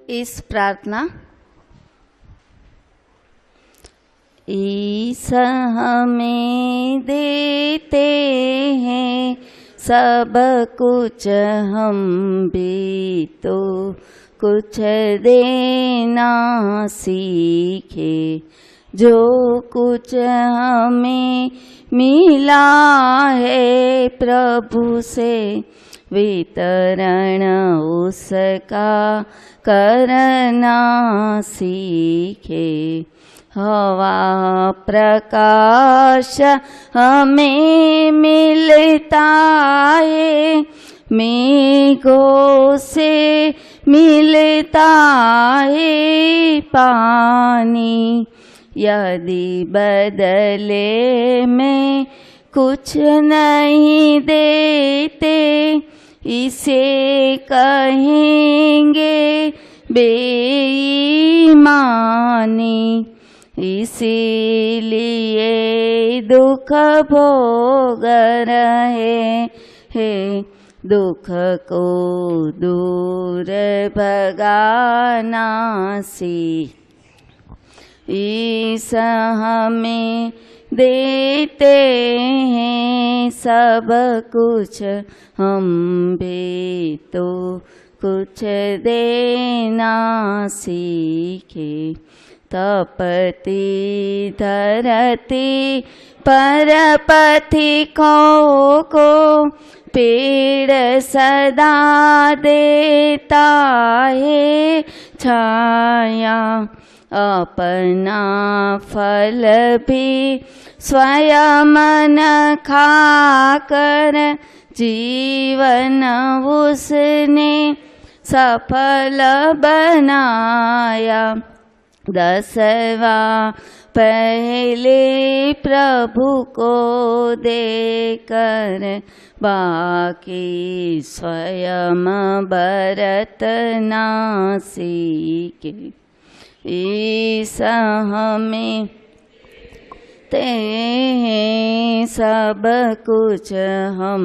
इस प्रार्थना। ईसा हमें देते हैं सब कुछ, हम भी तो कुछ देना सीखे। जो कुछ हमें मिला है प्रभु से, वितरण उसका करना सीखे। हवा प्रकाश हमें मिलता है, मेघों से मिलता है पानी। यदि बदले में कुछ नहीं देते, इसे कहेंगे बेईमानी। इसीलिए दुख भोग रहे हैं, दुख को दूर भगाना सीख। ईसा हमें देते हैं सब कुछ, हम भी तो कुछ देना सीखे। तपती धरती पर पथिकों को पेड़ सदा देता है छाया। अपना फल भी स्वयं न खाकर, जीवन उसने सफल बनाया। 10वां पहले प्रभु को देकर, बाकी स्वयं बरतना सीखे। ईसा हमें ते हैं सब कुछ, हम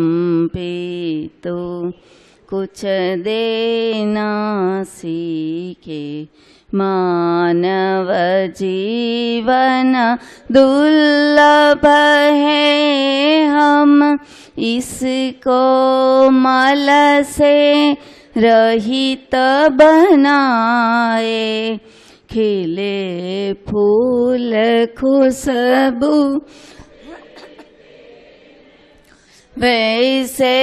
भी तो कुछ देना सीखे। मानव जीवन दुर्लभ है, हम इसको मल से रहित बनाए। खिले फूल खुशबू वैसे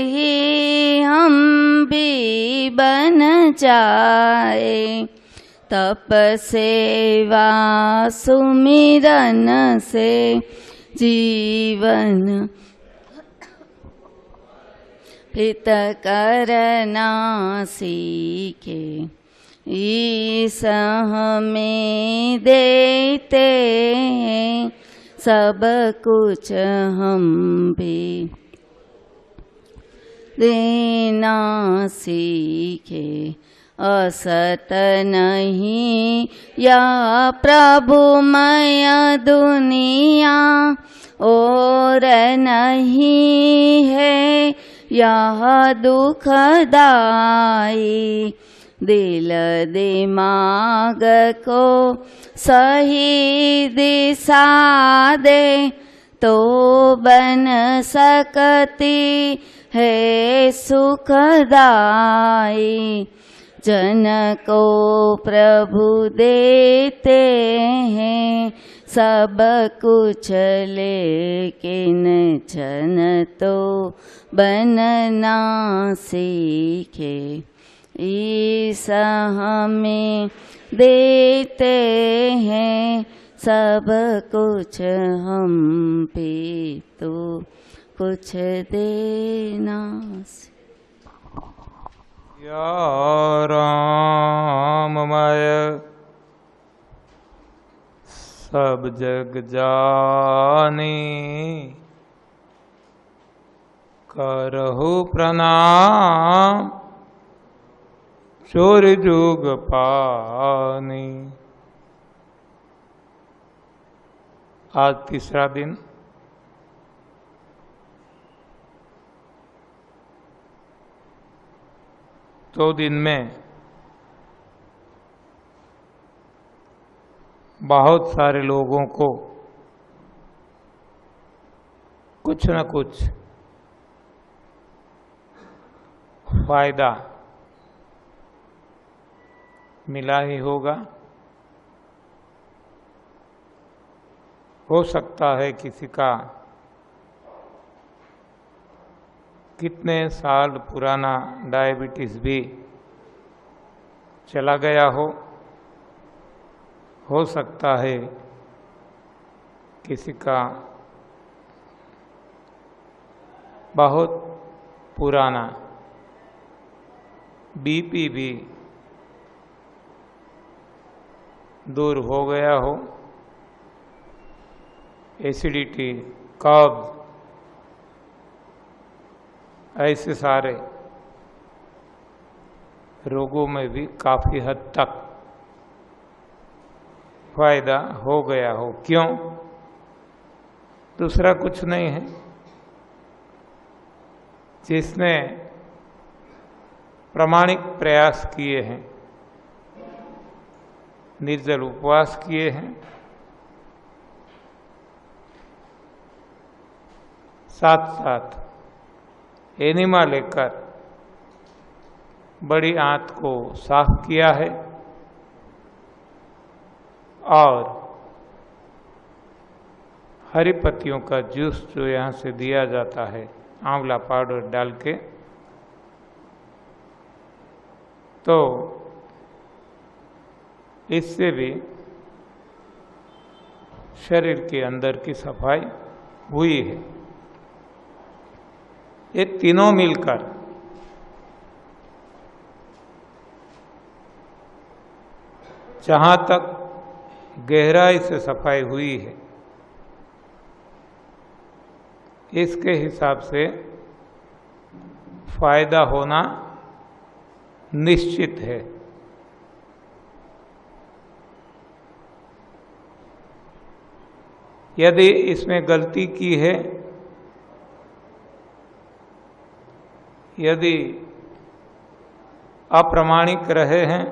ही हम भी बन जाए। तप सेवा सुमिरन से जीवन हित करना सीखे। ईसा हमें देते हैं सब कुछ, हम भी देना सीखे। असत नहीं यह प्रभुमय दुनिया, और नहीं है यह दुखदाई। दिल दिमाग को सही दिशा दे, तो बन सकती है सुखदाई। जन को प्रभु देते हैं सब कुछ, लेकिन जन तो बनना सीखे। ईसा हमें देते हैं सब कुछ, हम भी तो कुछ देना। या राममय सब जग जानी, करहु प्रणाम चोर जुग पानी। आज तीसरा दिन तो दिन में बहुत सारे लोगों को कुछ न कुछ फायदा मिला ही होगा। हो सकता है किसी का कितने साल पुराना डायबिटीज भी चला गया हो सकता है किसी का बहुत पुराना बीपी भी दूर हो गया हो, एसिडिटी, कब्ज, ऐसे सारे रोगों में भी काफी हद तक फायदा हो गया हो। क्यों? दूसरा कुछ नहीं है, जिसने प्रामाणिक प्रयास किए हैं, निर्जल उपवास किए हैं, साथ साथ एनिमा लेकर बड़ी आंत को साफ किया है और हरी पत्तियों का जूस जो यहाँ से दिया जाता है आंवला पाउडर डाल के, तो इससे भी शरीर के अंदर की सफाई हुई है। ये तीनों मिलकर जहाँ तक गहराई से सफाई हुई है, इसके हिसाब से फायदा होना निश्चित है। यदि इसमें गलती की है, यदि अप्रामाणिक रहे हैं,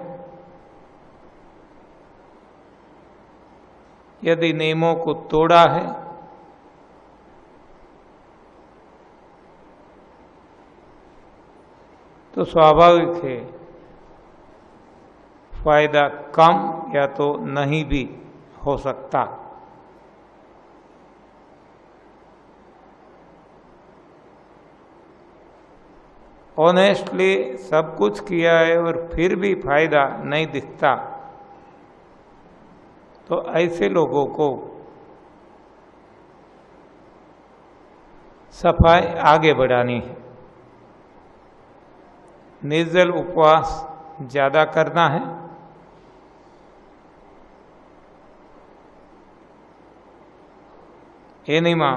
यदि नियमों को तोड़ा है, तो स्वाभाविक है फायदा कम या तो नहीं भी हो सकता। ऑनेस्टली सब कुछ किया है और फिर भी फायदा नहीं दिखता, तो ऐसे लोगों को सफाई आगे बढ़ानी है। निर्जल उपवास ज्यादा करना है, एनिमा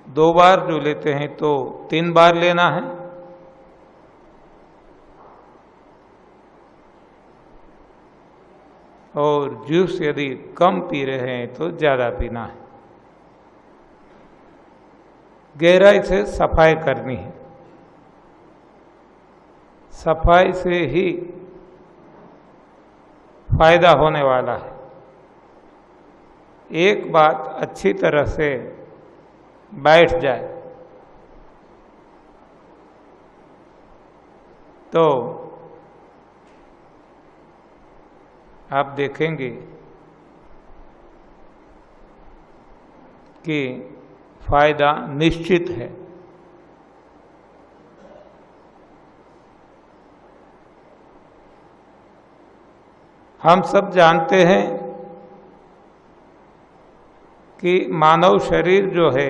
2 बार जो लेते हैं तो 3 बार लेना है, और जूस यदि कम पी रहे हैं तो ज्यादा पीना है। गहराई से सफाई करनी है, सफाई से ही फायदा होने वाला है। एक बात अच्छी तरह से बैठ जाए तो आप देखेंगे कि फायदा निश्चित है। हम सब जानते हैं कि मानव शरीर जो है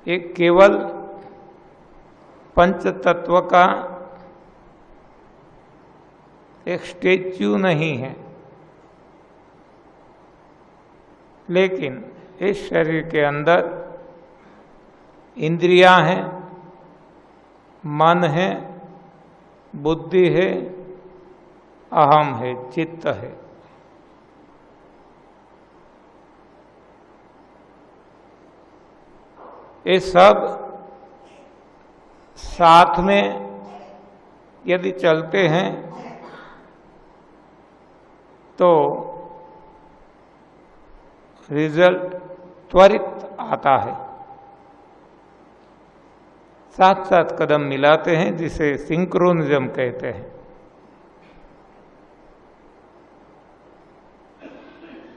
एक केवल पंच तत्व का एक स्टेच्यू नहीं है, लेकिन इस शरीर के अंदर इंद्रियां हैं, मन है, बुद्धि है, अहम है, चित्त है। ये सब साथ में यदि चलते हैं तो रिजल्ट त्वरित आता है। साथ साथ कदम मिलाते हैं, जिसे सिंक्रोनिज्म कहते हैं।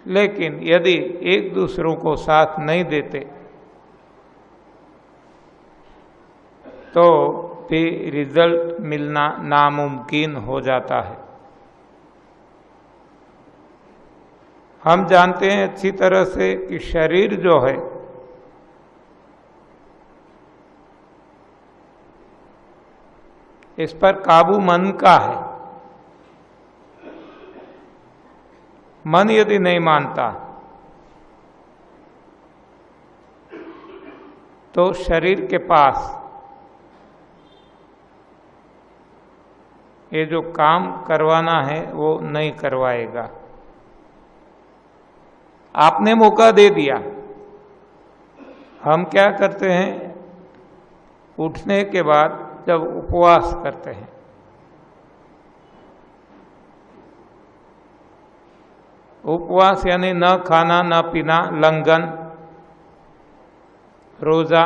लेकिन यदि एक दूसरों को साथ नहीं देते तो भी रिजल्ट मिलना नामुमकिन हो जाता है। हम जानते हैं अच्छी तरह से कि शरीर जो है इस पर काबू मन का है। मन यदि नहीं मानता तो शरीर के पास ये जो काम करवाना है वो नहीं करवाएगा। आपने मौका दे दिया। हम क्या करते हैं, उठने के बाद जब उपवास करते हैं, उपवास यानी न खाना न पीना, लंघन, रोजा,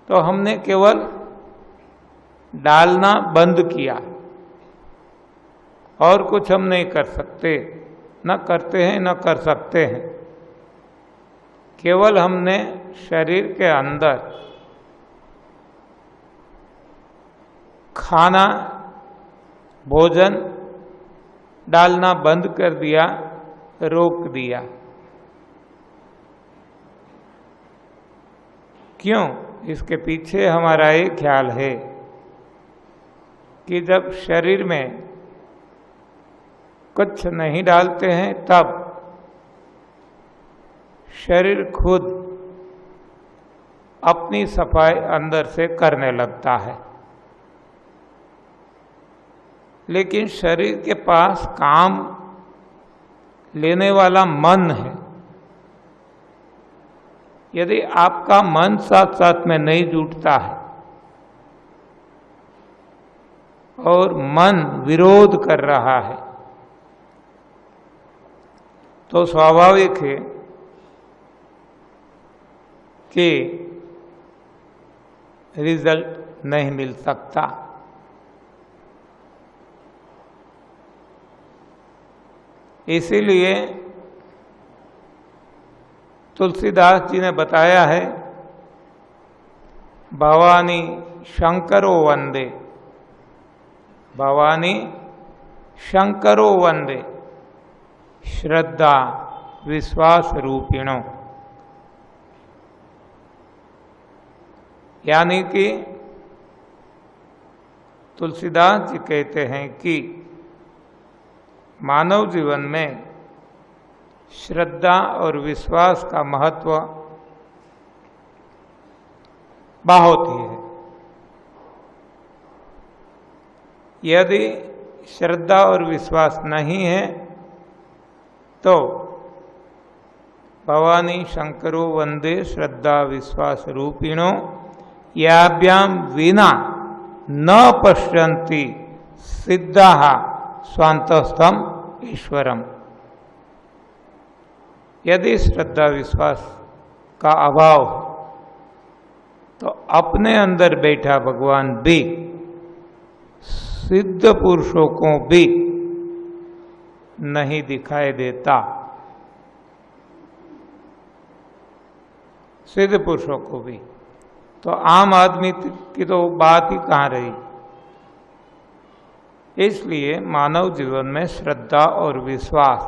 तो हमने केवल डालना बंद किया और कुछ हम नहीं कर सकते, न करते हैं न कर सकते हैं। केवल हमने शरीर के अंदर खाना, भोजन डालना बंद कर दिया, रोक दिया। क्यों? इसके पीछे हमारा एक ख्याल है कि जब शरीर में कुछ नहीं डालते हैं तब शरीर खुद अपनी सफाई अंदर से करने लगता है। लेकिन शरीर के पास काम लेने वाला मन है। यदि आपका मन साथ साथ में नहीं जुटता है और मन विरोध कर रहा है तो स्वाभाविक है कि रिजल्ट नहीं मिल सकता। इसीलिए तुलसीदास जी ने बताया है, भवानी शंकरो वंदे, भवानी शंकरो वंदे, श्रद्धा विश्वास रूपिणो। यानी कि तुलसीदास जी कहते हैं कि मानव जीवन में श्रद्धा और विश्वास का महत्व बहुत ही है। यदि श्रद्धा और विश्वास नहीं है तो भवानी शंकरो वंदे श्रद्धा विश्वास रूपिणो याभ्याम विना न पश्यन्ति सिद्धाः स्वान्तस्थम ईश्वरम। यदि श्रद्धा विश्वास का अभाव है तो अपने अंदर बैठा भगवान भी सिद्ध पुरुषों को भी नहीं दिखाई देता। सिद्ध पुरुषों को भी, तो आम आदमी की तो बात ही कहाँ रही। इसलिए मानव जीवन में श्रद्धा और विश्वास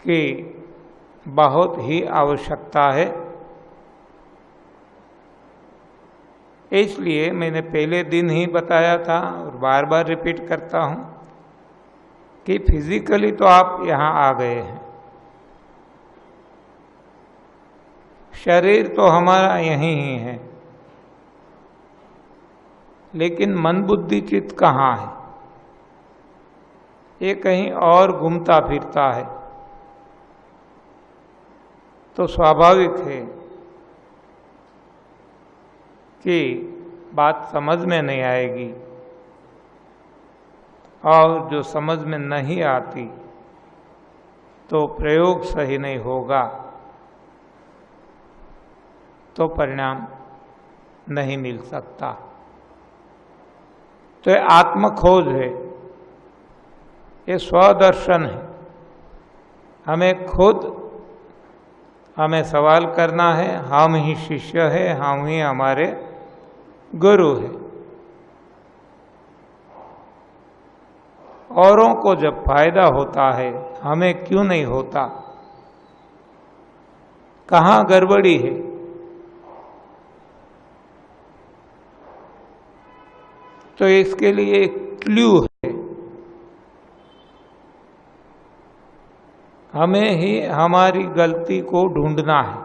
की बहुत ही आवश्यकता है। इसलिए मैंने पहले दिन ही बताया था और बार बार रिपीट करता हूं कि फिजिकली तो आप यहाँ आ गए हैं, शरीर तो हमारा यहीं ही है, लेकिन मन बुद्धि चित्त कहाँ है? ये कहीं और घूमता फिरता है। तो स्वाभाविक है कि बात समझ में नहीं आएगी, और जो समझ में नहीं आती तो प्रयोग सही नहीं होगा, तो परिणाम नहीं मिल सकता। तो ये आत्मखोज है, ये स्वदर्शन है। हमें सवाल करना है, हम ही शिष्य है, हम ही हमारे गुरु है। औरों को जब फायदा होता है, हमें क्यों नहीं होता? कहाँ गड़बड़ी है? तो इसके लिए एक क्लू है, हमें ही हमारी गलती को ढूंढना है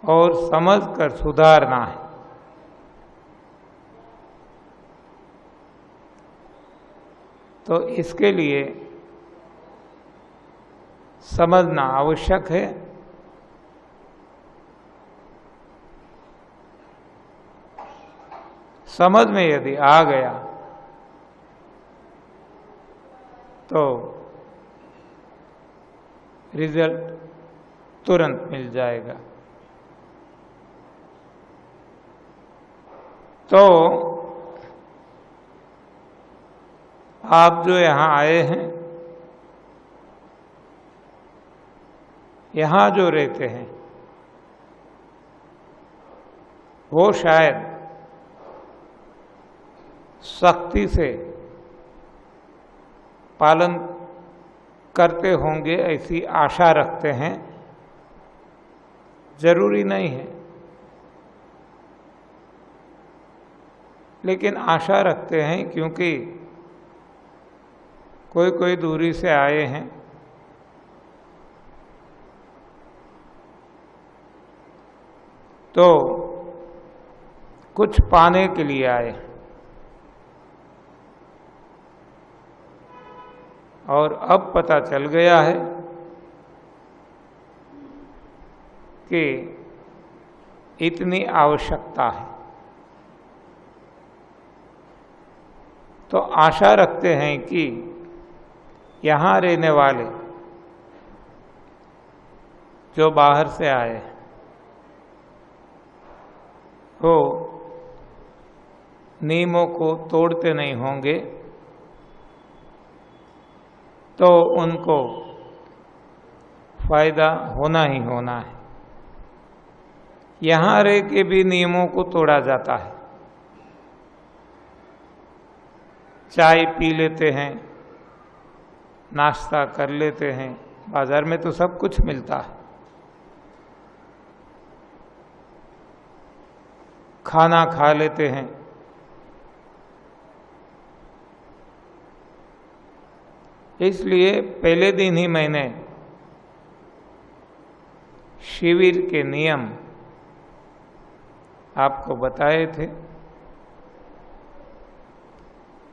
और समझकर सुधारना है। तो इसके लिए समझना आवश्यक है। समझ में यदि आ गया तो रिजल्ट तुरंत मिल जाएगा। तो आप जो यहाँ आए हैं, यहाँ जो रहते हैं, वो शायद सख्ती से पालन करते होंगे, ऐसी आशा रखते हैं। जरूरी नहीं है, लेकिन आशा रखते हैं, क्योंकि कोई कोई दूरी से आए हैं। तो कुछ पाने के लिए आए, और अब पता चल गया है कि इतनी आवश्यकता है। तो आशा रखते हैं कि यहाँ रहने वाले जो बाहर से आए वो नियमों को तोड़ते नहीं होंगे, तो उनको फायदा होना ही होना है। यहाँ रह के भी नियमों को तोड़ा जाता है। चाय पी लेते हैं, नाश्ता कर लेते हैं, बाजार में तो सब कुछ मिलता है। खाना खा लेते हैं। इसलिए पहले दिन ही मैंने शिविर के नियम आपको बताए थे।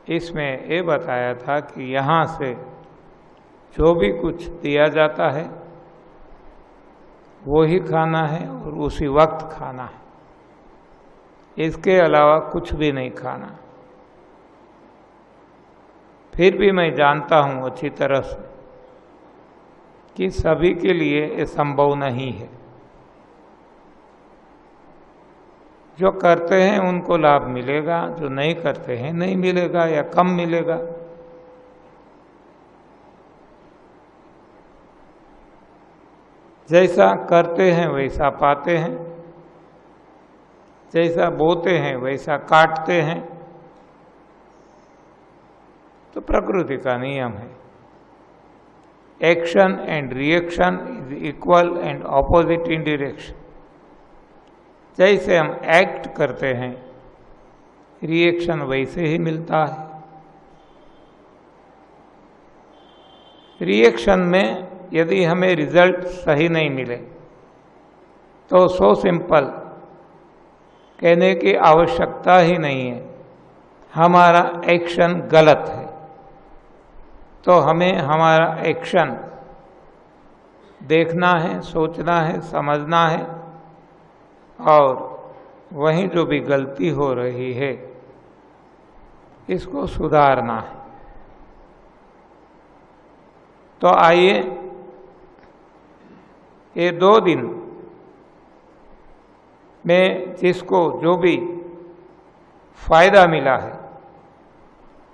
इसमें ये बताया था कि यहाँ से जो भी कुछ दिया जाता है वो ही खाना है और उसी वक्त खाना है, इसके अलावा कुछ भी नहीं खाना। फिर भी मैं जानता हूँ अच्छी तरह से कि सभी के लिए ये संभव नहीं है। जो करते हैं उनको लाभ मिलेगा, जो नहीं करते हैं नहीं मिलेगा या कम मिलेगा। जैसा करते हैं वैसा पाते हैं, जैसा बोते हैं वैसा काटते हैं। तो प्रकृति का नियम है, action and reaction is equal and opposite in direction. जैसे हम एक्ट करते हैं रिएक्शन वैसे ही मिलता है। रिएक्शन में यदि हमें रिजल्ट सही नहीं मिले तो सो सिंपल कहने की आवश्यकता ही नहीं है, हमारा एक्शन गलत है। तो हमें हमारा एक्शन देखना है, सोचना है, समझना है और वहीं जो भी गलती हो रही है इसको सुधारना है। तो आइए ये 2 दिन में जिसको जो भी फायदा मिला है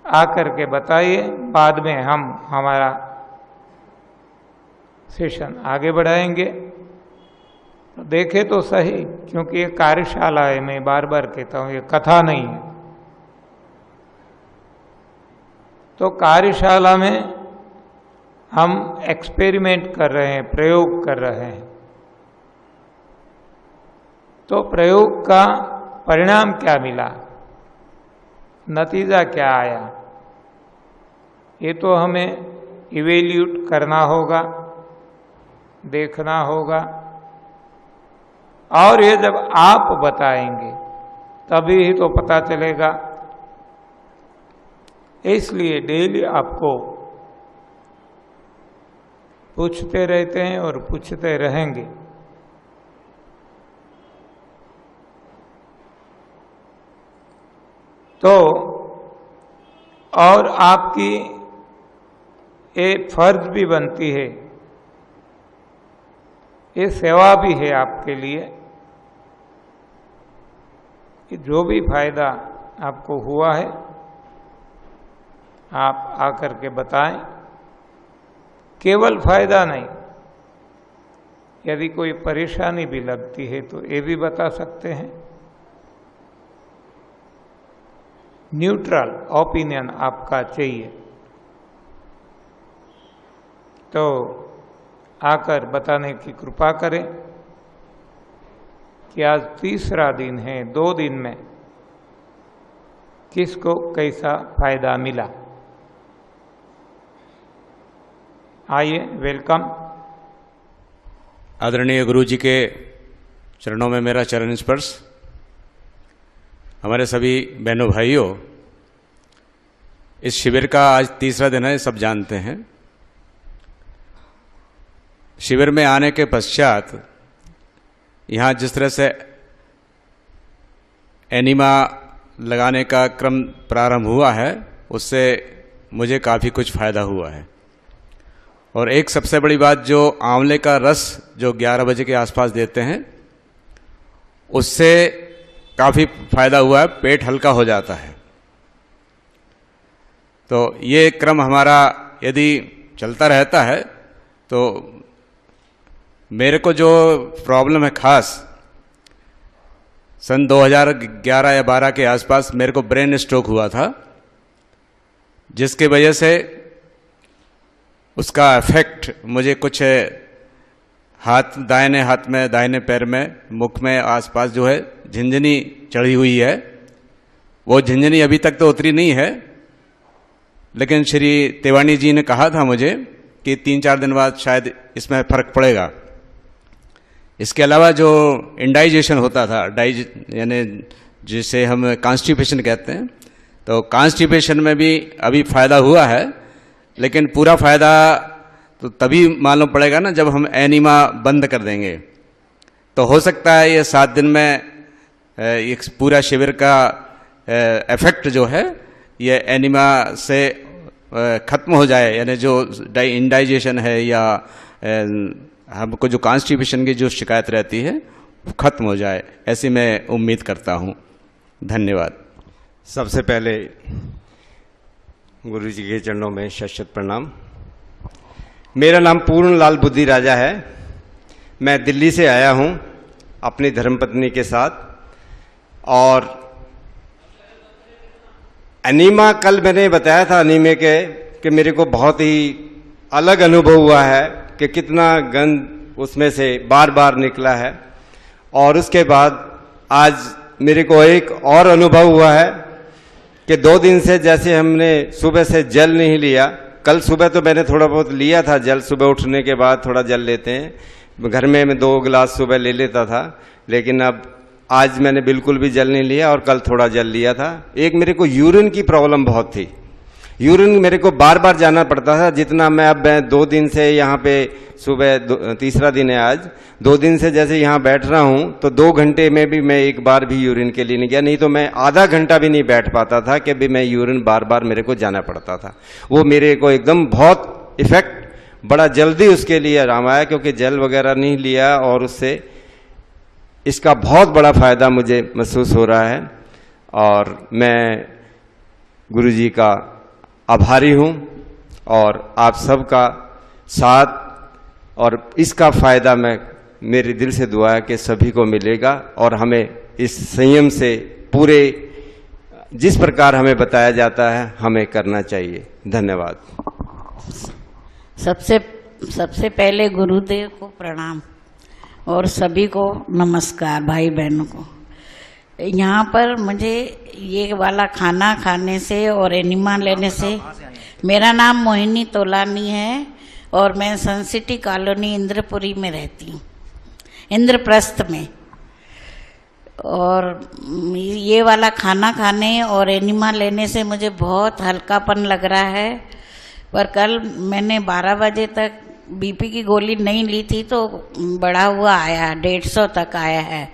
आकर के बताइए, बाद में हम हमारा सेशन आगे बढ़ाएंगे। तो देखे तो सही, क्योंकि ये कार्यशाला है, मैं बार बार कहता हूँ ये कथा नहीं है। तो कार्यशाला में हम एक्सपेरिमेंट कर रहे हैं, प्रयोग कर रहे हैं। तो प्रयोग का परिणाम क्या मिला, नतीजा क्या आया, ये तो हमें इवेल्यूट करना होगा, देखना होगा। और ये जब आप बताएंगे तभी ही तो पता चलेगा। इसलिए डेली आपको पूछते रहते हैं और पूछते रहेंगे। तो और आपकी एक फर्ज भी बनती है, ये सेवा भी है आपके लिए कि जो भी फायदा आपको हुआ है आप आकर के बताएं। केवल फायदा नहीं, यदि कोई परेशानी भी लगती है तो ये भी बता सकते हैं। न्यूट्रल ओपिनियन आपका चाहिए। तो आकर बताने की कृपा करें कि आज तीसरा दिन है, 2 दिन में किसको कैसा फायदा मिला। आइए, वेलकम। आदरणीय गुरु जी के चरणों में मेरा चरण स्पर्श। हमारे सभी बहनों भाइयों, इस शिविर का आज तीसरा दिन है, सब जानते हैं। शिविर में आने के पश्चात यहाँ जिस तरह से एनीमा लगाने का क्रम प्रारंभ हुआ है, उससे मुझे काफ़ी कुछ फ़ायदा हुआ है। और एक सबसे बड़ी बात, जो आंवले का रस जो 11 बजे के आसपास देते हैं, उससे काफ़ी फायदा हुआ है, पेट हल्का हो जाता है। तो ये क्रम हमारा यदि चलता रहता है तो मेरे को जो प्रॉब्लम है, खास सन 2011 या 12 के आसपास मेरे को ब्रेन स्ट्रोक हुआ था, जिसके वजह से उसका इफेक्ट मुझे कुछ हाथ, दाहिने हाथ में, दाहिने पैर में, मुख में आसपास जो है झिंझनी चढ़ी हुई है। वो झिंझनी अभी तक तो उतरी नहीं है, लेकिन श्री तिवानी जी ने कहा था मुझे कि 3-4 दिन बाद शायद इसमें फर्क पड़ेगा। इसके अलावा जो इंडाइजेशन होता था, यानी जिसे हम कॉन्स्टिपेशन कहते हैं, तो कॉन्स्टिपेशन में भी अभी फायदा हुआ है, लेकिन पूरा फायदा तो तभी मालूम पड़ेगा ना जब हम एनीमा बंद कर देंगे। तो हो सकता है ये 7 दिन में एक पूरा शिविर का इफेक्ट जो है ये एनीमा से ख़त्म हो जाए, यानी जो इंडाइजेशन है या हमको जो कॉन्स्टिपेशन की जो शिकायत रहती है वो ख़त्म हो जाए, ऐसी मैं उम्मीद करता हूँ। धन्यवाद। सबसे पहले गुरु जी के चरणों में शत प्रणाम। मेरा नाम पूर्ण लाल बुद्धि राजा है। मैं दिल्ली से आया हूँ अपनी धर्मपत्नी के साथ। और एनीमा, कल मैंने बताया था एनीमे के कि मेरे को बहुत ही अलग अनुभव हुआ है कि कितना गंद उसमें से बार बार निकला है। और उसके बाद आज मेरे को एक और अनुभव हुआ है कि 2 दिन से जैसे हमने सुबह से जल नहीं लिया। कल सुबह तो मैंने थोड़ा बहुत लिया था जल, सुबह उठने के बाद थोड़ा जल लेते हैं, घर में मैं 2 गिलास सुबह ले लेता था, लेकिन अब आज मैंने बिल्कुल भी जल नहीं लिया और कल थोड़ा जल लिया था। एक मेरे को यूरिन की प्रॉब्लम बहुत थी। यूरिन मेरे को बार बार जाना पड़ता था। जितना मैं 2 दिन से यहाँ पे सुबह तीसरा दिन है आज, 2 दिन से जैसे यहाँ बैठ रहा हूँ तो 2 घंटे में भी मैं एक बार भी यूरिन के लिए नहीं गया, नहीं तो मैं आधा घंटा भी नहीं बैठ पाता था कि भी मैं यूरिन बार बार मेरे को जाना पड़ता था। वो मेरे को एकदम बहुत इफेक्ट बड़ा जल्दी उसके लिए आराम आया, क्योंकि जेल वगैरह नहीं लिया और उससे इसका बहुत बड़ा फायदा मुझे महसूस हो रहा है। और मैं गुरुजी का आभारी हूँ और आप सबका साथ, और इसका फायदा मैं मेरे दिल से दुआ है कि सभी को मिलेगा और हमें इस संयम से पूरे जिस प्रकार हमें बताया जाता है हमें करना चाहिए। धन्यवाद। सबसे पहले गुरुदेव को प्रणाम और सभी को नमस्कार, भाई बहनों को। यहाँ पर मुझे ये वाला खाना खाने से और एनिमा लेने से, मेरा नाम मोहिनी तोलानी है और मैं सन सिटी कॉलोनी इंद्रपुरी में रहती हूँ, इंद्रप्रस्थ में। और ये वाला खाना खाने और एनिमा लेने से मुझे बहुत हल्कापन लग रहा है। पर कल मैंने 12 बजे तक बीपी की गोली नहीं ली थी तो बढ़ा हुआ आया, 150 तक आया है।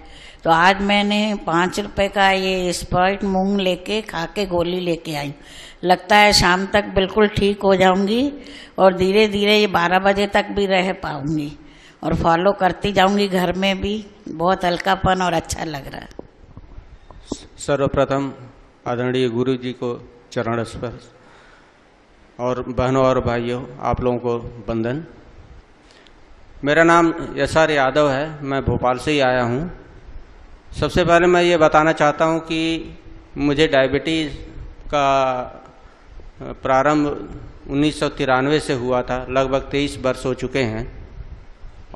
तो आज मैंने 5 रुपए का ये स्प्राइट मूंग लेके खा के गोली लेके आई। लगता है शाम तक बिल्कुल ठीक हो जाऊंगी और धीरे धीरे ये 12 बजे तक भी रह पाऊंगी और फॉलो करती जाऊंगी घर में भी। बहुत हल्कापन और अच्छा लग रहा है। सर्वप्रथम आदरणीय गुरु जी को चरण स्पर्श, और बहनों और भाइयों आप लोगों को वंदन। मेरा नाम यशार यादव है, मैं भोपाल से ही आया हूँ। सबसे पहले मैं ये बताना चाहता हूँ कि मुझे डायबिटीज़ का प्रारंभ 1993 से हुआ था, लगभग 23 वर्ष हो चुके हैं।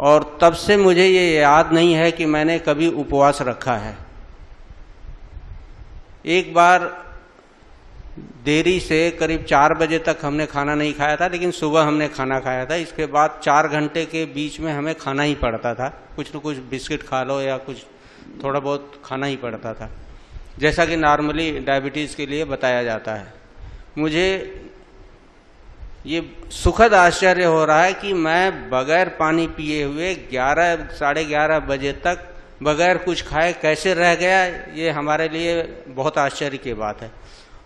और तब से मुझे ये याद नहीं है कि मैंने कभी उपवास रखा है। एक बार देरी से करीब 4 बजे तक हमने खाना नहीं खाया था, लेकिन सुबह हमने खाना खाया था। इसके बाद 4 घंटे के बीच में हमें खाना ही पड़ता था, कुछ न कुछ बिस्किट खा लो या कुछ थोड़ा बहुत खाना ही पड़ता था, जैसा कि नॉर्मली डायबिटीज़ के लिए बताया जाता है। मुझे ये सुखद आश्चर्य हो रहा है कि मैं बगैर पानी पिए हुए 11 साढ़े 11 बजे तक बगैर कुछ खाए कैसे रह गया। ये हमारे लिए बहुत आश्चर्य की बात है।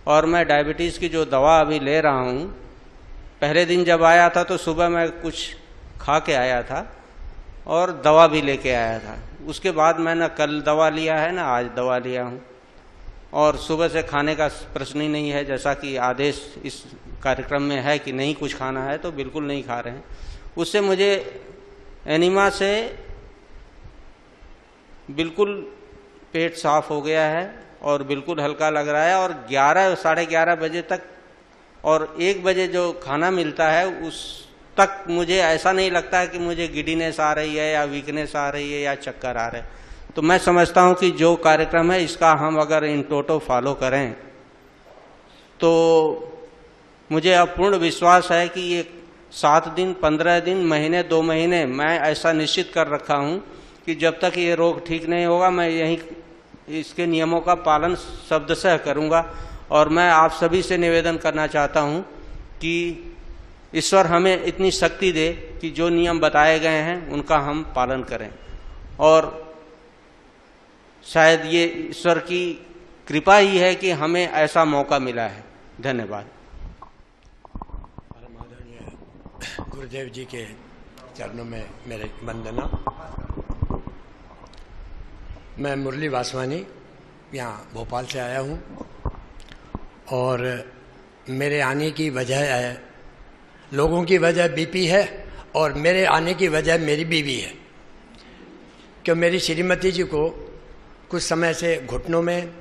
और मैं डायबिटीज़ की जो दवा अभी ले रहा हूँ, पहले दिन जब आया था तो सुबह मैं कुछ खा के आया था और दवा भी लेके आया था। उसके बाद मैंने कल दवा लिया है ना, आज दवा लिया हूँ। और सुबह से खाने का प्रश्न ही नहीं है, जैसा कि आदेश इस कार्यक्रम में है कि नहीं कुछ खाना है तो बिल्कुल नहीं खा रहे हैं। उससे मुझे एनिमा से बिल्कुल पेट साफ हो गया है और बिल्कुल हल्का लग रहा है। और 11 साढ़े 11 बजे तक और 1 बजे जो खाना मिलता है उस तक मुझे ऐसा नहीं लगता है कि मुझे गिडीनेस आ रही है या वीकनेस आ रही है या चक्कर आ रहे हैं। तो मैं समझता हूं कि जो कार्यक्रम है इसका हम अगर इन टोटो फॉलो करें तो मुझे अब पूर्ण विश्वास है कि ये 7 दिन, 15 दिन, महीने, 2 महीने मैं ऐसा निश्चित कर रखा हूं कि जब तक ये रोग ठीक नहीं होगा मैं यही इसके नियमों का पालन शब्दशः करूंगा। और मैं आप सभी से निवेदन करना चाहता हूं कि ईश्वर हमें इतनी शक्ति दे कि जो नियम बताए गए हैं उनका हम पालन करें। और शायद ये ईश्वर की कृपा ही है कि हमें ऐसा मौका मिला है। धन्यवाद। गुरुदेव जी के चरणों में मेरे वंदना। मैं मुरली वासवानी यहाँ भोपाल से आया हूँ और मेरे आने की वजह है, लोगों की वजह बीपी है और मेरे आने की वजह मेरी बीवी है। क्यों मेरी श्रीमती जी को कुछ समय से घुटनों में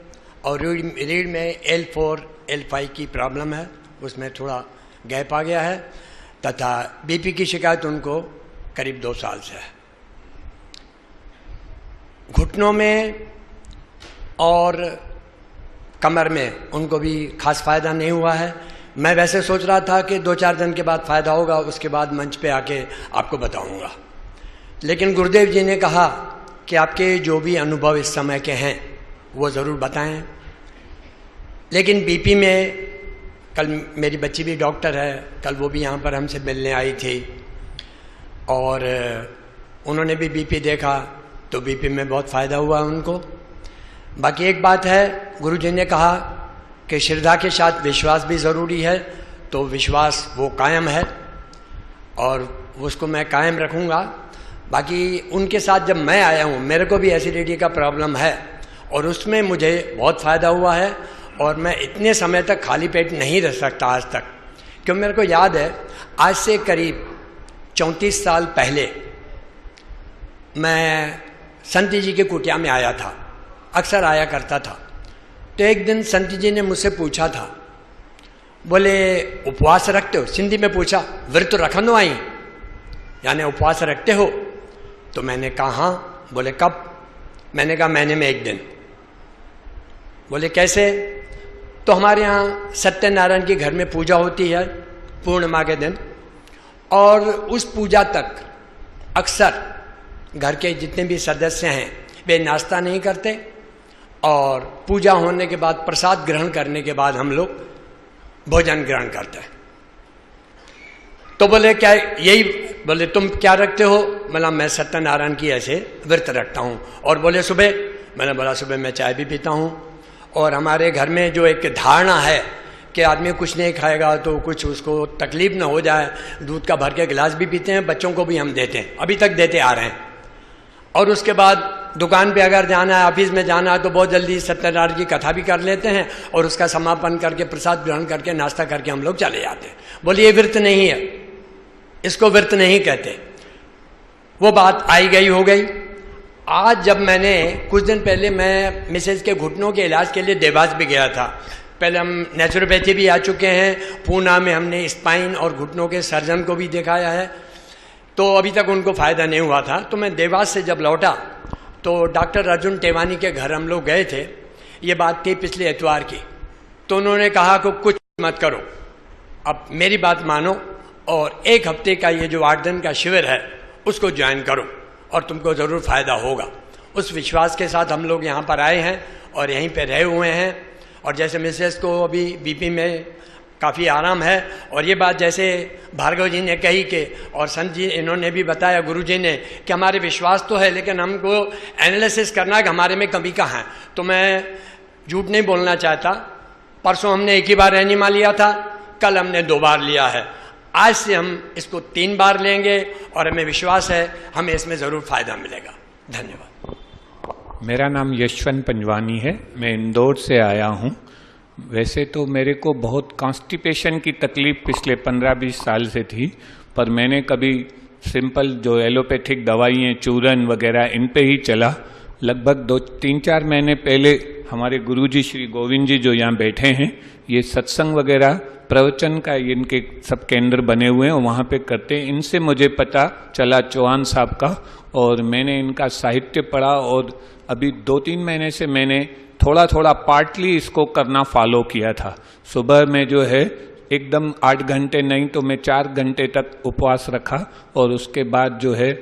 और रीढ़ में L4, L5 की प्रॉब्लम है, उसमें थोड़ा गैप आ गया है तथा बीपी की शिकायत उनको करीब 2 साल से है। घुटनों में और कमर में उनको भी खास फायदा नहीं हुआ है। मैं वैसे सोच रहा था कि 2-4 दिन के बाद फायदा होगा, उसके बाद मंच पे आके आपको बताऊंगा। लेकिन गुरुदेव जी ने कहा कि आपके जो भी अनुभव इस समय के हैं वो ज़रूर बताएं। लेकिन बीपी में कल मेरी बच्ची भी डॉक्टर है, कल वो भी यहाँ पर हमसे मिलने आई थी और उन्होंने भी बीपी देखा तो बीपी में बहुत फ़ायदा हुआ उनको। बाकी एक बात है, गुरुजी ने कहा कि श्रद्धा के साथ विश्वास भी ज़रूरी है, तो विश्वास वो कायम है और उसको मैं कायम रखूँगा। बाकी उनके साथ जब मैं आया हूँ, मेरे को भी एसिडिटी का प्रॉब्लम है और उसमें मुझे बहुत फ़ायदा हुआ है और मैं इतने समय तक खाली पेट नहीं रह सकता आज तक, क्योंकि मेरे को याद है आज से करीब 34 साल पहले मैं संत जी की कुटिया में आया था, अक्सर आया करता था। तो एक दिन संत जी ने मुझसे पूछा था, बोले उपवास रखते हो? सिंधी में पूछा, व्रत रखंदो आई, यानी उपवास रखते हो? तो मैंने कहा हाँ। बोले कब? मैंने कहा महीने में 1 दिन। बोले कैसे? तो हमारे यहाँ सत्यनारायण के घर में पूजा होती है पूर्णिमा के दिन, और उस पूजा तक अक्सर घर के जितने भी सदस्य हैं वे नाश्ता नहीं करते और पूजा होने के बाद प्रसाद ग्रहण करने के बाद हम लोग भोजन ग्रहण करते हैं। तो बोले क्या यही? बोले तुम क्या रखते हो? बोला मैं सत्यनारायण की ऐसे व्रत रखता हूँ। और बोले सुबह? मैंने बोला सुबह मैं चाय भी पीता हूँ। और हमारे घर में जो एक धारणा है कि आदमी कुछ नहीं खाएगा तो कुछ उसको तकलीफ ना हो जाए, दूध का भर के गिलास भी पीते हैं, बच्चों को भी हम देते हैं, अभी तक देते आ रहे हैं। और उसके बाद दुकान पे अगर जाना है, ऑफिस में जाना है तो बहुत जल्दी सत्यनारायण की कथा भी कर लेते हैं और उसका समापन करके प्रसाद ग्रहण करके नाश्ता करके हम लोग चले जाते हैं। बोले ये व्रत नहीं है, इसको व्रत नहीं कहते। वो बात आई गई हो गई। आज जब मैंने कुछ दिन पहले मैं मिसेज के घुटनों के इलाज के लिए देवास भी गया था। पहले हम नेचुरोपैथी भी आ चुके हैं, पूना में हमने स्पाइन और घुटनों के सर्जन को भी दिखाया है, तो अभी तक उनको फ़ायदा नहीं हुआ था। तो मैं देवास से जब लौटा तो डॉक्टर अर्जुन टेवानी के घर हम लोग गए थे, ये बात थी पिछले इतवार की। तो उन्होंने कहा कि कुछ मत करो, अब मेरी बात मानो और 1 हफ्ते का ये जो 8 दिन का शिविर है उसको ज्वाइन करो और तुमको ज़रूर फ़ायदा होगा। उस विश्वास के साथ हम लोग यहाँ पर आए हैं और यहीं पे रहे हुए हैं। और जैसे मिसेस को अभी बीपी में काफ़ी आराम है, और ये बात जैसे भार्गव जी ने कही कि और संत जी इन्होंने भी बताया, गुरु जी ने, कि हमारे विश्वास तो है लेकिन हमको एनालिसिस करना है कि हमारे में कमी कहाँ है। तो मैं झूठ नहीं बोलना चाहता, परसों हमने 1 ही बार एनिमा लिया था, कल हमने 2 बार लिया है, आज से हम इसको 3 बार लेंगे और हमें विश्वास है हमें इसमें ज़रूर फ़ायदा मिलेगा। धन्यवाद। मेरा नाम यशवंत पंजवानी है, मैं इंदौर से आया हूँ। वैसे तो मेरे को बहुत कॉन्स्टिपेशन की तकलीफ़ पिछले 15-20 साल से थी, पर मैंने कभी सिंपल जो एलोपैथिक दवाइयाँ चूरन वगैरह इन पे ही चला। लगभग 2-3-4 महीने पहले हमारे गुरुजी श्री गोविंद जी जो यहाँ बैठे हैं, ये सत्संग वगैरह प्रवचन का इनके सब केंद्र बने हुए हैं, वहाँ पे करते हैं। इनसे मुझे पता चला चौहान साहब का, और मैंने इनका साहित्य पढ़ा और अभी 2-3 महीने से मैंने थोड़ा थोड़ा पार्टली इसको करना फॉलो किया था। सुबह में जो है एकदम 8 घंटे नहीं तो मैं 4 घंटे तक उपवास रखा, और उसके बाद जो है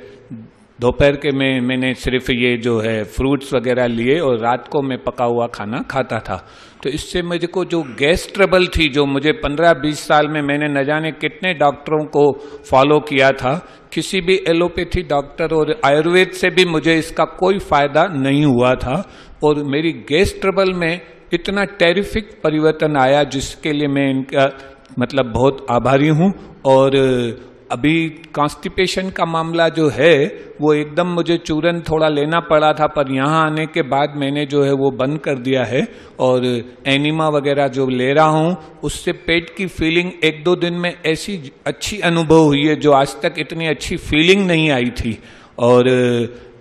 दोपहर के में मैंने सिर्फ ये जो है फ्रूट्स वगैरह लिए और रात को मैं पका हुआ खाना खाता था। तो इससे मुझे को जो गैस ट्रबल थी, जो मुझे 15-20 साल में मैंने न जाने कितने डॉक्टरों को फॉलो किया था, किसी भी एलोपैथी डॉक्टर और आयुर्वेद से भी मुझे इसका कोई फ़ायदा नहीं हुआ था। और मेरी गैस ट्रबल में इतना टेरिफिक परिवर्तन आया, जिसके लिए मैं इनका मतलब बहुत आभारी हूँ। और अभी कॉन्स्टिपेशन का मामला जो है वो एकदम मुझे चूरन थोड़ा लेना पड़ा था, पर यहाँ आने के बाद मैंने जो है वो बंद कर दिया है, और एनिमा वगैरह जो ले रहा हूँ उससे पेट की फीलिंग 1-2 दिन में ऐसी अच्छी अनुभव हुई है जो आज तक इतनी अच्छी फीलिंग नहीं आई थी। और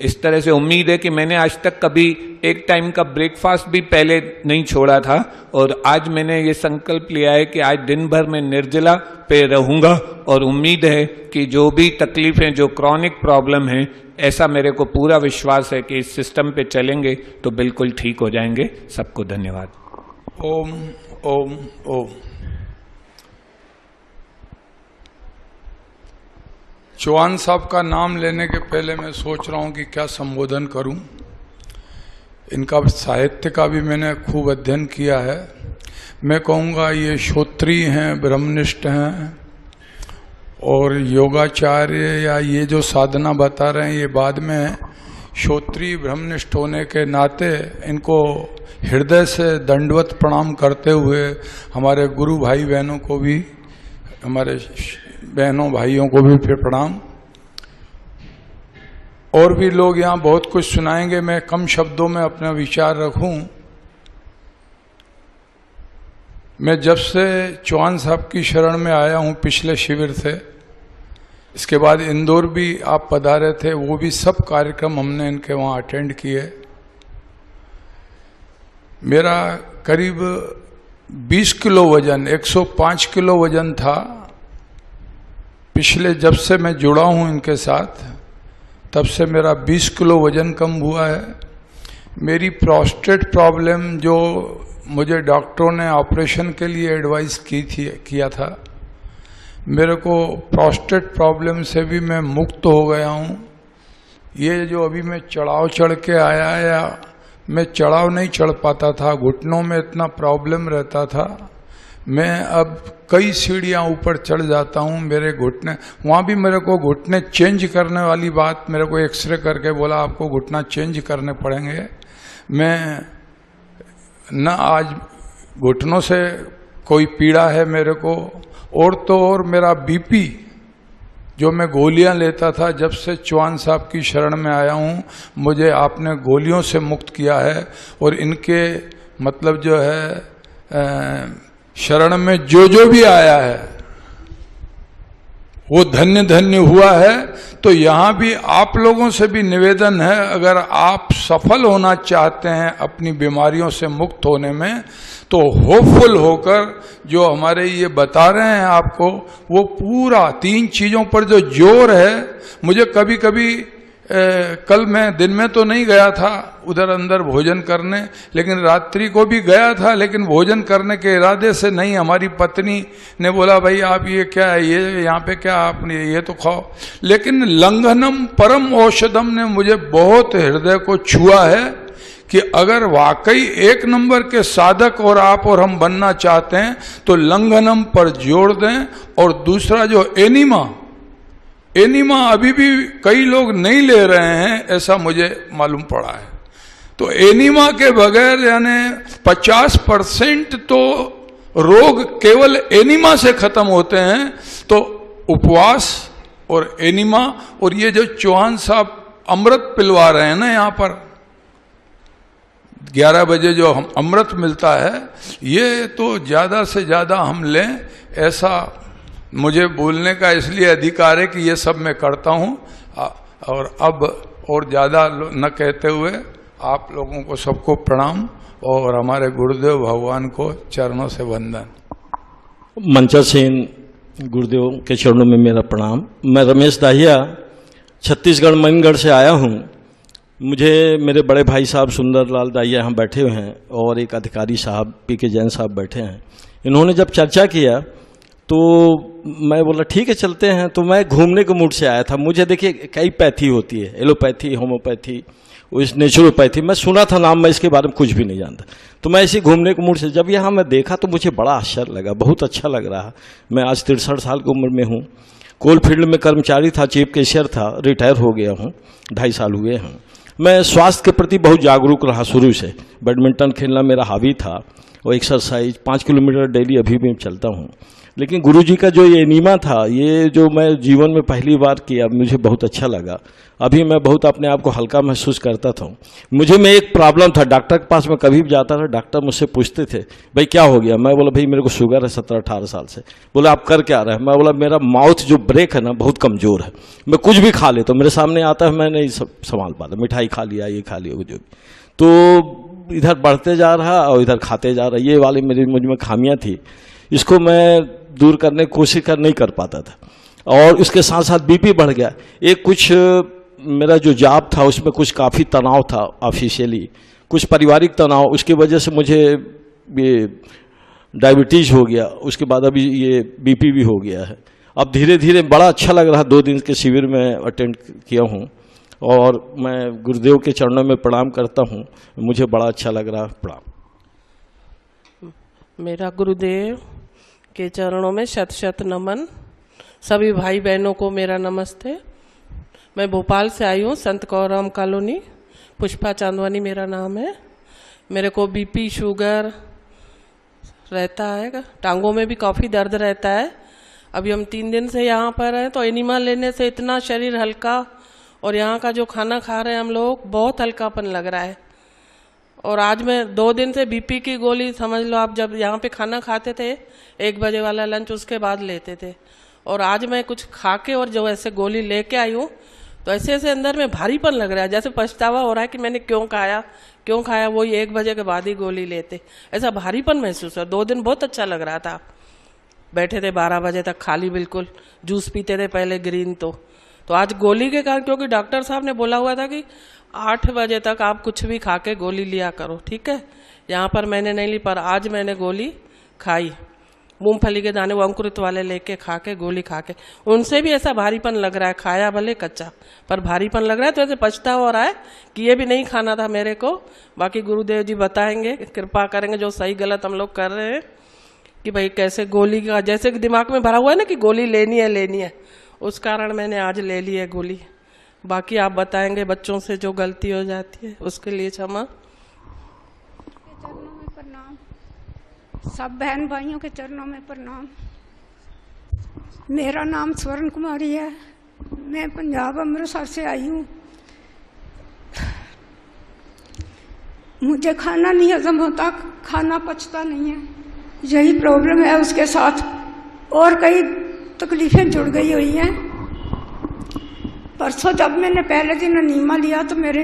इस तरह से उम्मीद है कि मैंने आज तक कभी एक टाइम का ब्रेकफास्ट भी पहले नहीं छोड़ा था, और आज मैंने ये संकल्प लिया है कि आज दिन भर मैं निर्जला पे रहूँगा। और उम्मीद है कि जो भी तकलीफ़ें, जो क्रॉनिक प्रॉब्लम है, ऐसा मेरे को पूरा विश्वास है कि इस सिस्टम पे चलेंगे तो बिल्कुल ठीक हो जाएंगे। सबको धन्यवाद। ओम ओम ओम। चौहान साहब का नाम लेने के पहले मैं सोच रहा हूँ कि क्या संबोधन करूँ। इनका साहित्य का भी मैंने खूब अध्ययन किया है। मैं कहूँगा ये श्रोत्रिय हैं, ब्रह्मनिष्ठ हैं और योगाचार्य या ये जो साधना बता रहे हैं ये बाद में है। श्रोत्रिय ब्रह्मनिष्ठ होने के नाते इनको हृदय से दंडवत प्रणाम करते हुए हमारे गुरु भाई बहनों को भी, हमारे बहनों भाइयों को भी फिर प्रणाम। और भी लोग यहाँ बहुत कुछ सुनाएंगे, मैं कम शब्दों में अपना विचार रखूं। मैं जब से चौहान साहब की शरण में आया हूँ पिछले शिविर से, इसके बाद इंदौर भी आप पधारे थे, वो भी सब कार्यक्रम हमने इनके वहाँ अटेंड किए। मेरा करीब 20 किलो वजन, 105 किलो वजन था। पिछले जब से मैं जुड़ा हूँ इनके साथ तब से मेरा 20 किलो वजन कम हुआ है। मेरी प्रोस्टेट प्रॉब्लम जो मुझे डॉक्टरों ने ऑपरेशन के लिए एडवाइस किया था, मेरे को प्रोस्टेट प्रॉब्लम से भी मैं मुक्त हो गया हूँ। ये जो अभी मैं चढ़ाव चढ़ के आया, या मैं चढ़ाव नहीं चढ़ पाता था, घुटनों में इतना प्रॉब्लम रहता था, मैं अब कई सीढ़ियाँ ऊपर चढ़ जाता हूँ। मेरे घुटने, वहाँ भी मेरे को घुटने चेंज करने वाली बात, मेरे को एक्सरे करके बोला आपको घुटना चेंज करने पड़ेंगे। मैं न आज घुटनों से कोई पीड़ा है मेरे को, और तो और मेरा बीपी जो मैं गोलियां लेता था, जब से चौहान साहब की शरण में आया हूँ मुझे आपने गोलियों से मुक्त किया है। और इनके मतलब जो है शरण में जो भी आया है वो धन्य धन्य हुआ है। तो यहाँ भी आप लोगों से भी निवेदन है, अगर आप सफल होना चाहते हैं अपनी बीमारियों से मुक्त होने में, तो होपफुल होकर जो हमारे ये बता रहे हैं आपको, वो पूरा 3 चीज़ों पर जो जोर है। मुझे कभी कभी कल मैं दिन में तो नहीं गया था उधर अंदर भोजन करने, लेकिन रात्रि को भी गया था, लेकिन भोजन करने के इरादे से नहीं। हमारी पत्नी ने बोला भाई आप ये क्या है, ये यहाँ पे क्या आपने ये तो खाओ। लेकिन लंघनम परम औषधम ने मुझे बहुत हृदय को छुआ है कि अगर वाकई 1 नंबर के साधक और आप और हम बनना चाहते हैं तो लंघनम पर जोड़ दें। और दूसरा जो एनिमा अभी भी कई लोग नहीं ले रहे हैं, ऐसा मुझे मालूम पड़ा है। तो एनिमा के बगैर यानी 50% तो रोग केवल एनिमा से खत्म होते हैं। तो उपवास और एनिमा, और ये जो चौहान साहब अमृत पिलवा रहे हैं ना, यहाँ पर 11 बजे जो हम अमृत मिलता है, ये तो ज़्यादा से ज़्यादा हम लें, ऐसा मुझे बोलने का इसलिए अधिकार है कि ये सब मैं करता हूँ। और अब और ज़्यादा न कहते हुए आप लोगों को सबको प्रणाम और हमारे गुरुदेव भगवान को चरणों से वंदन। मंचा सेन गुरुदेव के चरणों में मेरा प्रणाम। मैं रमेश दाहिया छत्तीसगढ़ मनगढ़ से आया हूँ। मुझे मेरे बड़े भाई साहब सुंदरलाल दाहिया यहाँ बैठे हुए हैं और एक अधिकारी साहब पी.के. जैन साहब बैठे हैं। इन्होंने जब चर्चा किया तो मैं बोला ठीक है चलते हैं। तो मैं घूमने के मूड से आया था। मुझे देखिए कई पैथी होती है, एलोपैथी, होम्योपैथी, उस नेचुरोपैथी, मैं सुना था नाम, मैं इसके बारे में कुछ भी नहीं जानता। तो मैं ऐसे घूमने के मूड से जब यहाँ मैं देखा तो मुझे बड़ा आश्चर्य लगा, बहुत अच्छा लग रहा। मैं आज 63 साल की उम्र में हूँ, कोल फील्ड में कर्मचारी था, चीफ कैशियर था, रिटायर हो गया हूँ, 2.5 साल हुए हैं। मैं स्वास्थ्य के प्रति बहुत जागरूक रहा शुरू से। बैडमिंटन खेलना मेरा हॉबी था और एक्सरसाइज 5 किलोमीटर डेली अभी भी चलता हूँ। लेकिन गुरुजी का जो ये एनीमा था, ये जो मैं जीवन में पहली बार किया, मुझे बहुत अच्छा लगा। अभी मैं बहुत अपने आप को हल्का महसूस करता था। मुझे में एक प्रॉब्लम था, डॉक्टर के पास मैं कभी भी जाता था, डॉक्टर मुझसे पूछते थे भाई क्या हो गया। मैं बोला भाई मेरे को शुगर है 17-18 साल से। बोला आप कर क्या रहे हैं। मैं बोला मेरा माउथ जो ब्रेक है ना बहुत कमज़ोर है, मैं कुछ भी खा लेता हूँ, मेरे सामने आता है मैं नहीं संभाल पाता, मिठाई खा लिया, ये खा लिया, जो भी। तो इधर बढ़ते जा रहा और इधर खाते जा रहा, ये वाली मेरी मुझ में खामियाँ थी। इसको मैं दूर करने की कोशिश नहीं कर पाता था। और उसके साथ साथ बीपी बढ़ गया। एक कुछ मेरा जो जॉब था उसमें कुछ काफ़ी तनाव था, ऑफिशियली कुछ पारिवारिक तनाव, उसकी वजह से मुझे ये डायबिटीज़ हो गया। उसके बाद अभी ये बीपी भी हो गया है। अब धीरे धीरे बड़ा अच्छा लग रहा। 2 दिन के शिविर में अटेंड किया हूँ और मैं गुरुदेव के चरणों में प्रणाम करता हूँ। मुझे बड़ा अच्छा लग रहा। प्रणाम। मेरा गुरुदेव के चरणों में शत शत नमन। सभी भाई बहनों को मेरा नमस्ते। मैं भोपाल से आई हूँ, संत कौराम कॉलोनी, पुष्पा चांदवानी मेरा नाम है। मेरे को बीपी शुगर रहता है, टांगों में भी काफ़ी दर्द रहता है। अभी हम 3 दिन से यहाँ पर हैं, तो एनिमा लेने से इतना शरीर हल्का, और यहाँ का जो खाना खा रहे हैं हम लोग, बहुत हल्कापन लग रहा है। और आज मैं 2 दिन से बीपी की गोली, समझ लो आप, जब यहाँ पे खाना खाते थे 1 बजे वाला लंच, उसके बाद लेते थे, और आज मैं कुछ खा के और जो ऐसे गोली लेके आई हूँ, तो ऐसे ऐसे अंदर में भारीपन लग रहा है, जैसे पछतावा हो रहा है कि मैंने क्यों खाया, वही 1 बजे के बाद ही गोली लेते, ऐसा भारीपन महसूस है। 2 दिन बहुत अच्छा लग रहा था, बैठे थे 12 बजे तक खाली, बिल्कुल जूस पीते थे पहले ग्रीन। तो आज गोली के कारण, क्योंकि डॉक्टर साहब ने बोला हुआ था कि 8 बजे तक आप कुछ भी खा के गोली लिया करो, ठीक है। यहाँ पर मैंने नहीं ली, पर आज मैंने गोली खाई, मूंगफली के दाने वो अंकुरित वाले लेके खा के, गोली खा के, उनसे भी ऐसा भारीपन लग रहा है। खाया भले कच्चा, पर भारीपन लग रहा है, तो ऐसे पछतावा हो रहा है कि ये भी नहीं खाना था मेरे को। बाकी गुरुदेव जी बताएंगे, कृपा करेंगे, जो सही गलत हम लोग कर रहे हैं, कि भाई कैसे गोली का, जैसे कि दिमाग में भरा हुआ है ना कि गोली लेनी है, उस कारण मैंने आज ले ली है गोली। बाकी आप बताएंगे, बच्चों से जो गलती हो जाती है उसके लिए क्षमा। चरणों में प्रणाम, सब बहन भाइयों के चरणों में प्रणाम। मेरा नाम स्वर्ण कुमारी है, मैं पंजाब अमृतसर से आई हूँ। मुझे खाना नहीं हजम होता, खाना पचता नहीं है, यही प्रॉब्लम है। उसके साथ और कई तकलीफें जुड़ गई हुई हैं। परसों जब मैंने पहले दिन अनीमा लिया तो मेरे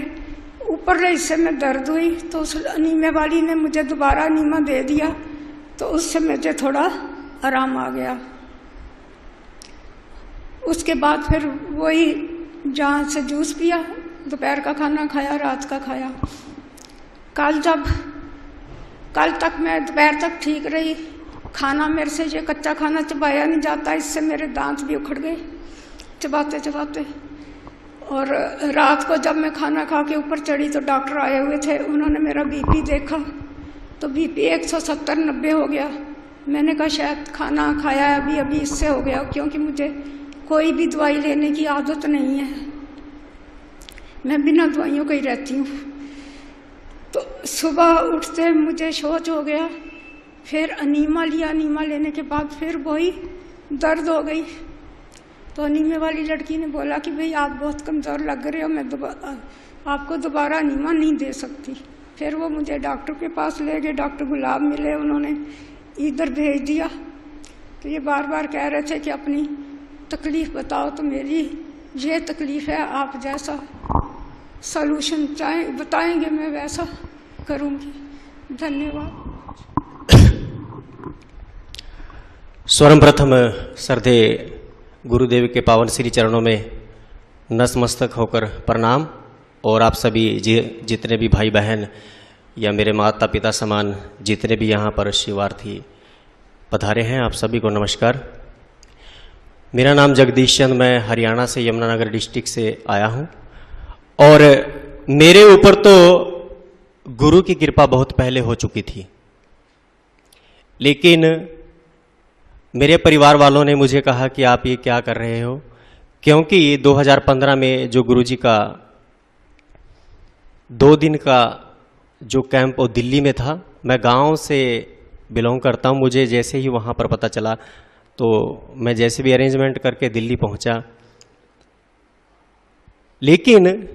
ऊपर हिस्से में दर्द हुई, तो उस अनीमे वाली ने मुझे दोबारा अनीमा दे दिया, तो उससे मुझे थोड़ा आराम आ गया। उसके बाद फिर वही जहाँ से जूस पिया, दोपहर का खाना खाया, रात का खाया। कल तक मैं दोपहर तक ठीक रही। खाना मेरे से, ये कच्चा खाना चबाया नहीं जाता, इससे मेरे दांत भी उखड़ गए चबाते चबाते। और रात को जब मैं खाना खा के ऊपर चढ़ी तो डॉक्टर आए हुए थे, उन्होंने मेरा बीपी देखा तो बीपी 170/90 हो गया। मैंने कहा शायद खाना खाया है अभी इससे हो गया, क्योंकि मुझे कोई भी दवाई लेने की आदत नहीं है, मैं बिना दवाइयों का ही रहती हूँ। तो सुबह उठते मुझे शौच हो गया, फिर अनीमा लिया, अनीमा लेने के बाद फिर वही दर्द हो गई। तो अनीमे वाली लड़की ने बोला कि भाई आप बहुत कमज़ोर लग रहे हो, मैं आपको दोबारा अनीमा नहीं दे सकती। फिर वो मुझे डॉक्टर के पास ले गए, डॉक्टर गुलाब मिले, उन्होंने इधर भेज दिया। तो ये बार बार कह रहे थे कि अपनी तकलीफ़ बताओ, तो मेरी ये तकलीफ़ है, आप जैसा सलूशन बताएंगे मैं वैसा करूँगी। धन्यवाद। सर्वप्रथम श्रद्धे गुरुदेव के पावन श्री चरणों में नतमस्तक होकर प्रणाम। और आप सभी जितने भी भाई बहन या मेरे माता पिता समान जितने भी यहाँ पर शिवार्थी पधारे हैं, आप सभी को नमस्कार। मेरा नाम जगदीश चंद, मैं हरियाणा से यमुनानगर डिस्ट्रिक्ट से आया हूँ। और मेरे ऊपर तो गुरु की कृपा बहुत पहले हो चुकी थी, लेकिन मेरे परिवार वालों ने मुझे कहा कि आप ये क्या कर रहे हो, क्योंकि 2015 में जो गुरुजी का 2 दिन का जो कैंप वो दिल्ली में था, मैं गांव से बिलोंग करता हूँ। मुझे जैसे ही वहाँ पर पता चला तो मैं जैसे भी अरेंजमेंट करके दिल्ली पहुँचा। लेकिन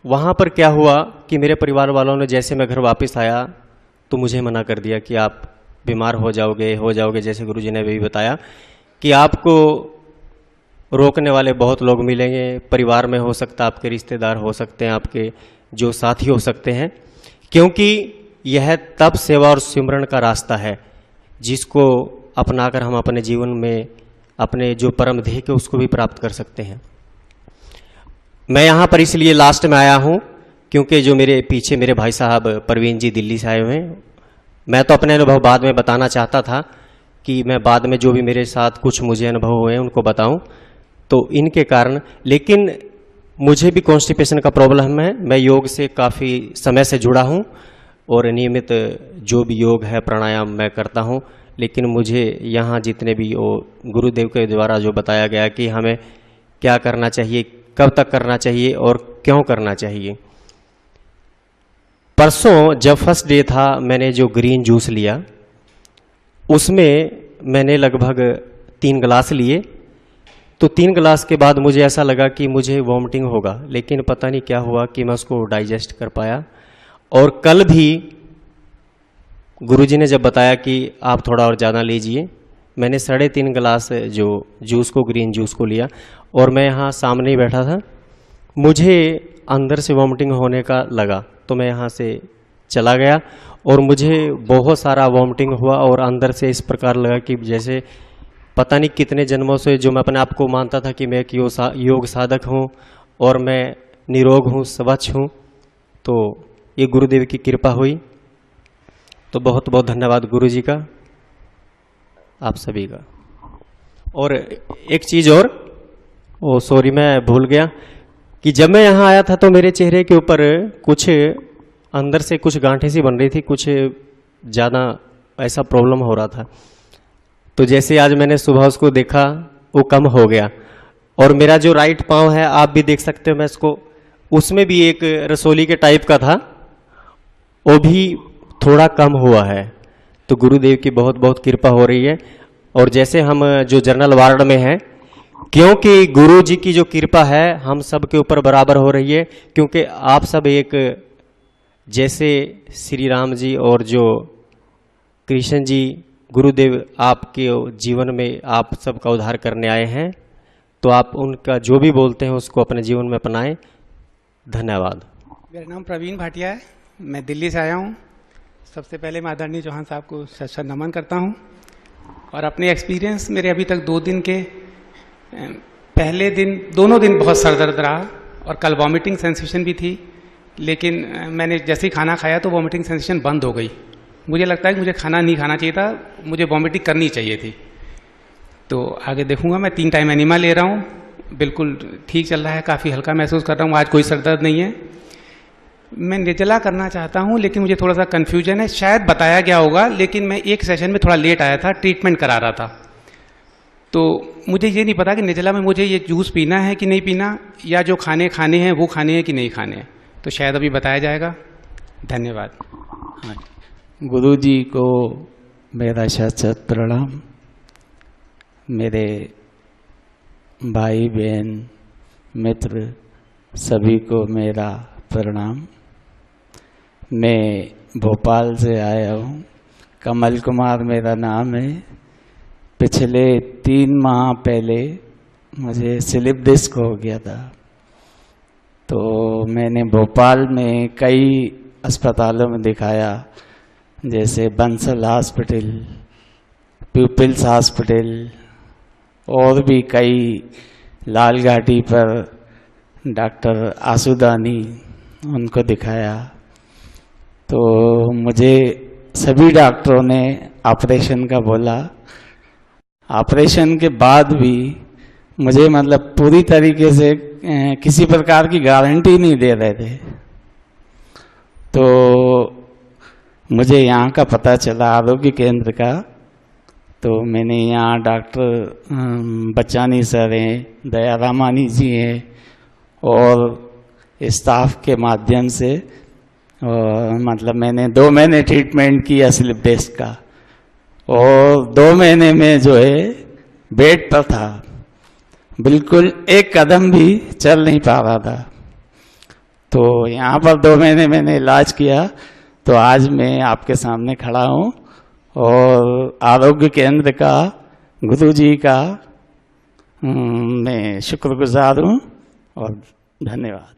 वहाँ पर क्या हुआ कि मेरे परिवार वालों ने, जैसे मैं घर वापस आया तो मुझे मना कर दिया कि आप बीमार हो जाओगे। जैसे गुरुजी ने भी बताया कि आपको रोकने वाले बहुत लोग मिलेंगे, परिवार में हो सकता है, आपके रिश्तेदार हो सकते हैं, आपके जो साथी हो सकते हैं, क्योंकि यह तप सेवा और सिमरन का रास्ता है जिसको अपनाकर हम अपने जीवन में अपने जो परम ध्येय के उसको भी प्राप्त कर सकते हैं। मैं यहाँ पर इसलिए लास्ट में आया हूँ क्योंकि जो मेरे पीछे मेरे भाई साहब परवीन जी दिल्ली से आए हुए हैं, मैं तो अपने अनुभव बाद में बताना चाहता था कि मैं बाद में जो भी मेरे साथ कुछ मुझे अनुभव हुए हैं उनको बताऊं, तो इनके कारण। लेकिन मुझे भी कॉन्स्टिपेशन का प्रॉब्लम है, मैं योग से काफ़ी समय से जुड़ा हूं। और नियमित जो भी योग है प्राणायाम मैं करता हूँ, लेकिन मुझे यहाँ जितने भी वो गुरुदेव के द्वारा जो बताया गया कि हमें क्या करना चाहिए, कब तक करना चाहिए और क्यों करना चाहिए। परसों जब फर्स्ट डे था, मैंने जो ग्रीन जूस लिया उसमें मैंने लगभग 3 गिलास लिए। तो 3 गिलास के बाद मुझे ऐसा लगा कि मुझे वॉमिटिंग होगा, लेकिन पता नहीं क्या हुआ कि मैं उसको डाइजेस्ट कर पाया। और कल भी गुरुजी ने जब बताया कि आप थोड़ा और ज़्यादा लीजिए, मैंने 3.5 गिलास जो जूस को, ग्रीन जूस को लिया और मैं यहाँ सामने ही बैठा था। मुझे अंदर से वॉमिटिंग होने का लगा तो मैं यहाँ से चला गया और मुझे बहुत सारा वॉमिटिंग हुआ और अंदर से इस प्रकार लगा कि जैसे पता नहीं कितने जन्मों से जो मैं अपने आप को मानता था कि मैं एक योग साधक हूँ और मैं निरोग हूँ, स्वच्छ हूँ, तो ये गुरुदेव की कृपा हुई। तो बहुत बहुत धन्यवाद गुरुजी का, आप सभी का। और एक चीज़ और, ओ सॉरी मैं भूल गया कि जब मैं यहाँ आया था तो मेरे चेहरे के ऊपर कुछ अंदर से कुछ गांठें सी बन रही थी, कुछ ज़्यादा ऐसा प्रॉब्लम हो रहा था। तो जैसे आज मैंने सुबह उसको देखा वो कम हो गया। और मेरा जो राइट पाँव है आप भी देख सकते हो, मैं इसको, उसमें भी एक रसोली के टाइप का था, वो भी थोड़ा कम हुआ है। तो गुरुदेव की बहुत बहुत कृपा हो रही है। और जैसे हम जो जनरल वार्ड में हैं, क्योंकि गुरु जी की जो कृपा है हम सब के ऊपर बराबर हो रही है, क्योंकि आप सब एक जैसे श्री राम जी और जो कृष्ण जी, गुरुदेव आपके जीवन में आप सबका उद्धार करने आए हैं, तो आप उनका जो भी बोलते हैं उसको अपने जीवन में अपनाएं। धन्यवाद। मेरा नाम प्रवीण भाटिया है, मैं दिल्ली से आया हूँ। सबसे पहले मैं आदरणीय चौहान साहब को सत नमन करता हूँ। और अपने एक्सपीरियंस, मेरे अभी तक 2 दिन के, पहले दिन दोनों दिन बहुत सर दर्द रहा और कल वॉमिटिंग सेंसेशन भी थी, लेकिन मैंने जैसे ही खाना खाया तो वॉमिटिंग सेंसेशन बंद हो गई। मुझे लगता है कि मुझे खाना नहीं खाना चाहिए था, मुझे वॉमिटिंग करनी चाहिए थी। तो आगे देखूंगा। मैं 3 टाइम एनिमा ले रहा हूँ, बिल्कुल ठीक चल रहा है, काफ़ी हल्का महसूस कर रहा हूँ। आज कोई सर दर्द नहीं है। मैं निर्जला करना चाहता हूँ, लेकिन मुझे थोड़ा सा कन्फ्यूजन है। शायद बताया गया होगा, लेकिन मैं एक सेशन में थोड़ा लेट आया था, ट्रीटमेंट करा रहा था, तो मुझे ये नहीं पता कि निर्जला में मुझे ये जूस पीना है कि नहीं पीना, या जो खाने हैं वो खाने हैं कि नहीं खाने हैं। तो शायद अभी बताया जाएगा। धन्यवाद। हाँ, गुरु जी को मेरा शत प्रणाम। मेरे भाई बहन मित्र सभी को मेरा प्रणाम। मैं भोपाल से आया हूँ, कमल कुमार मेरा नाम है। पिछले 3 माह पहले मुझे स्लिप डिस्क हो गया था, तो मैंने भोपाल में कई अस्पतालों में दिखाया, जैसे बंसल हॉस्पिटल, पीपल्स हॉस्पिटल, और भी कई, लाल घाटी पर डॉक्टर आसुदानी, उनको दिखाया। तो मुझे सभी डॉक्टरों ने ऑपरेशन का बोला। ऑपरेशन के बाद भी मुझे मतलब पूरी तरीके से किसी प्रकार की गारंटी नहीं दे रहे थे। तो मुझे यहाँ का पता चला, आरोग्य केंद्र का, तो मैंने यहाँ डॉक्टर बच्चानी सर हैं, दया रामानी जी हैं, और स्टाफ के माध्यम से मतलब मैंने 2 महीने ट्रीटमेंट किया स्लिप डिस्क का, और 2 महीने में जो है बेड पर था, बिल्कुल एक कदम भी चल नहीं पा रहा था। तो यहाँ पर 2 महीने मैंने इलाज किया, तो आज मैं आपके सामने खड़ा हूँ और आरोग्य केंद्र का, गुरु जी का मैं शुक्रगुजार हूँ और धन्यवाद।